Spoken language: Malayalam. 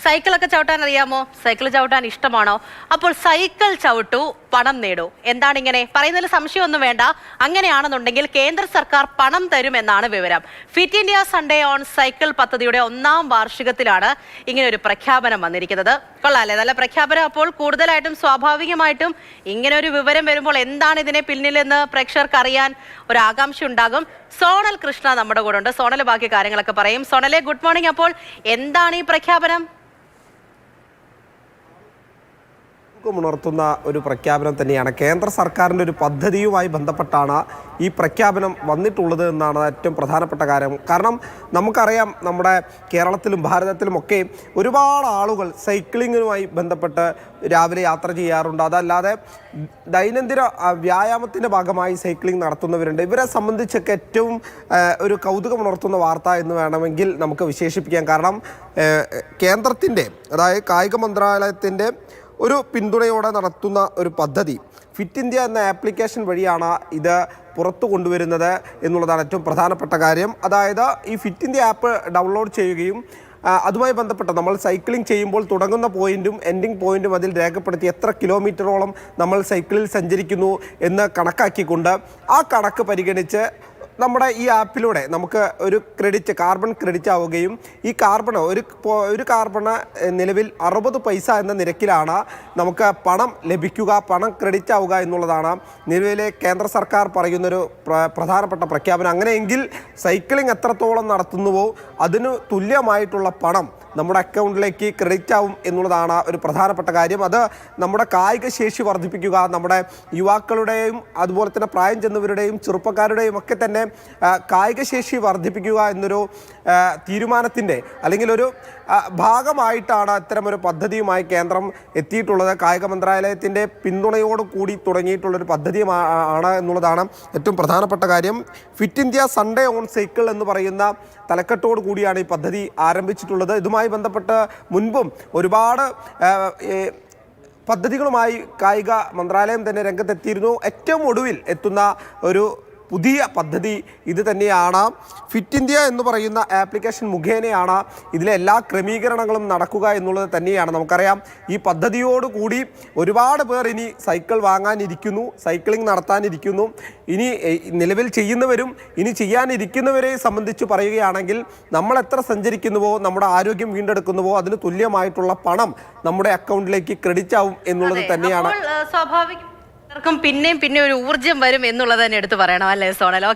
സൈക്കിളൊക്കെ ചവിട്ടാൻ അറിയാമോ? സൈക്കിൾ ചവിട്ടാൻ ഇഷ്ടമാണോ? അപ്പോൾ സൈക്കിൾ ചവിട്ടു പണം നേടൂ. എന്താണ് ഇങ്ങനെ പറയുന്നതിൽ സംശയമൊന്നും വേണ്ട. അങ്ങനെയാണെന്നുണ്ടെങ്കിൽ കേന്ദ്ര സർക്കാർ പണം തരുമെന്നാണ് വിവരം. Fit India Sunday on cycle പദ്ധതിയുടെ 1ാം വാർഷികത്തിലാണ് ഇങ്ങനെ ഒരു പ്രഖ്യാപനം വന്നിരിക്കുന്നത്. കൊള്ളാല്ലേ, നല്ല പ്രഖ്യാപനം. അപ്പോൾ കൂടുതലായിട്ടും സ്വാഭാവികമായിട്ടും ഇങ്ങനെ ഒരു വിവരം വരുമ്പോൾ എന്താണ് ഇതിനെ പിന്നിലെന്ന് പ്രേക്ഷകർക്ക് അറിയാൻ ഒരു ആകാംക്ഷ ഉണ്ടാകും. സോണൽ കൃഷ്ണ നമ്മുടെ കൂടെ ഉണ്ട്. സോണൽ ബാക്കി കാര്യങ്ങളൊക്കെ പറയും. സോണലെ, ഗുഡ് മോർണിംഗ്. അപ്പോൾ എന്താണ് ഈ പ്രഖ്യാപനം? ഉണർത്തുന്ന ഒരു പ്രഖ്യാപനം തന്നെയാണ്. കേന്ദ്ര സർക്കാരിൻ്റെ ഒരു പദ്ധതിയുമായി ബന്ധപ്പെട്ടാണ് ഈ പ്രഖ്യാപനം വന്നിട്ടുള്ളത് എന്നാണ് ഏറ്റവും പ്രധാനപ്പെട്ട കാര്യം. കാരണം നമുക്കറിയാം, നമ്മുടെ കേരളത്തിലും ഭാരതത്തിലുമൊക്കെ ഒരുപാട് ആളുകൾ സൈക്ലിങ്ങുമായി ബന്ധപ്പെട്ട് രാവിലെ യാത്ര ചെയ്യാറുണ്ട്. അതല്ലാതെ ദൈനംദിന വ്യായാമത്തിൻ്റെ ഭാഗമായി സൈക്ലിംഗ് നടത്തുന്നവരുണ്ട്. ഇവരെ സംബന്ധിച്ചൊക്കെ ഏറ്റവും ഒരു കൗതുകമുണർത്തുന്ന വാർത്ത എന്ന് വേണമെങ്കിൽ നമുക്ക് വിശേഷിപ്പിക്കാം. കാരണം കേന്ദ്രത്തിൻ്റെ, അതായത് കായിക മന്ത്രാലയത്തിൻ്റെ ഒരു പിന്തുണയോടെ നടത്തുന്ന ഒരു പദ്ധതി ഫിറ്റ് ഇന്ത്യ എന്ന ആപ്ലിക്കേഷൻ വഴിയാണ് ഇത് പുറത്തു കൊണ്ടുവരുന്നത് എന്നുള്ളതാണ് ഏറ്റവും പ്രധാനപ്പെട്ട കാര്യം. അതായത് ഈ ഫിറ്റ് ഇന്ത്യ ആപ്പ് ഡൗൺലോഡ് ചെയ്യുകയും അതുമായി ബന്ധപ്പെട്ട നമ്മൾ സൈക്ലിംഗ് ചെയ്യുമ്പോൾ തുടങ്ങുന്ന പോയിന്റും എൻഡിങ് പോയിന്റും അതിൽ രേഖപ്പെടുത്തി എത്ര കിലോമീറ്ററോളം നമ്മൾ സൈക്കിളിൽ സഞ്ചരിക്കുന്നു എന്ന് കണക്കാക്കിക്കൊണ്ട് ആ കണക്ക് പരിഗണിച്ച് നമ്മുടെ ഈ ആപ്പിലൂടെ നമുക്ക് ഒരു കാർബൺ ക്രെഡിറ്റ് ആവുകയും ഈ ഒരു കാർബണ് നിലവിൽ 60 പൈസ എന്ന നിരക്കിലാണ് നമുക്ക് പണം ലഭിക്കുക, പണം ക്രെഡിറ്റ് ആവുക എന്നുള്ളതാണ് നിലവിലെ കേന്ദ്ര സർക്കാർ പറയുന്നൊരു പ്രധാനപ്പെട്ട പ്രഖ്യാപനം. അങ്ങനെയെങ്കിൽ സൈക്ലിംഗ് എത്രത്തോളം നടത്തുന്നുവോ അതിന് തുല്യമായിട്ടുള്ള പണം നമ്മുടെ അക്കൗണ്ടിലേക്ക് ക്രെഡിറ്റ് ആവും എന്നുള്ളതാണ് ഒരു പ്രധാനപ്പെട്ട കാര്യം. അത് നമ്മുടെ കായിക ശേഷി വർദ്ധിപ്പിക്കുക, നമ്മുടെ യുവാക്കളുടെയും അതുപോലെ തന്നെ പ്രായം ചെന്നവരുടെയും ചെറുപ്പക്കാരുടെയും ഒക്കെ തന്നെ കായിക ശേഷി വർദ്ധിപ്പിക്കുക എന്നൊരു തീരുമാനത്തിൻ്റെ അല്ലെങ്കിൽ ഒരു ഭാഗമായിട്ടാണ് ഇത്തരമൊരു പദ്ധതിയുമായി കേന്ദ്രം എത്തിയിട്ടുള്ളത്. കായിക മന്ത്രാലയത്തിൻ്റെ പിന്തുണയോട് കൂടി തുടങ്ങിയിട്ടുള്ളൊരു പദ്ധതിയാണ് എന്നുള്ളതാണ് ഏറ്റവും പ്രധാനപ്പെട്ട കാര്യം. Fit India Sunday on cycle എന്ന് പറയുന്ന തലക്കെട്ടോട് കൂടിയാണ് ഈ പദ്ധതി ആരംഭിച്ചിട്ടുള്ളത്. ഇതുമായി ബന്ധപ്പെട്ട് മുൻപും ഒരുപാട് പദ്ധതികളുമായി കായിക മന്ത്രാലയം തന്നെ രംഗത്തെത്തിയിരുന്നു. ഏറ്റവും ഒടുവിൽ എത്തുന്ന ഒരു പുതിയ പദ്ധതി ഇത് തന്നെയാണ്. ഫിറ്റ് ഇന്ത്യ എന്ന് പറയുന്ന ആപ്ലിക്കേഷൻ മുഖേനയാണ് ഇതിലെ എല്ലാ ക്രമീകരണങ്ങളും നടക്കുക എന്നുള്ളത് തന്നെയാണ്. നമുക്കറിയാം, ഈ പദ്ധതിയോടുകൂടി ഒരുപാട് പേർ ഇനി സൈക്കിൾ വാങ്ങാനിരിക്കുന്നു, സൈക്ലിംഗ് നടത്താനിരിക്കുന്നു. ഇനി നിലവിൽ ചെയ്യുന്നവരും ഇനി ചെയ്യാനിരിക്കുന്നവരെ സംബന്ധിച്ച് പറയുകയാണെങ്കിൽ നമ്മൾ എത്ര സഞ്ചരിക്കുന്നുവോ, നമ്മുടെ ആരോഗ്യം വീണ്ടെടുക്കുന്നുവോ അതിന് തുല്യമായിട്ടുള്ള പണം നമ്മുടെ അക്കൗണ്ടിലേക്ക് ക്രെഡിറ്റ് ആവും എന്നുള്ളത് തന്നെയാണ്. സ്വാഭാവികം പിന്നെയും പിന്നെ ഒരു ഊർജ്ജം വരും എന്നുള്ളത് തന്നെ എടുത്ത് പറയണം, അല്ലേ സോണൽ?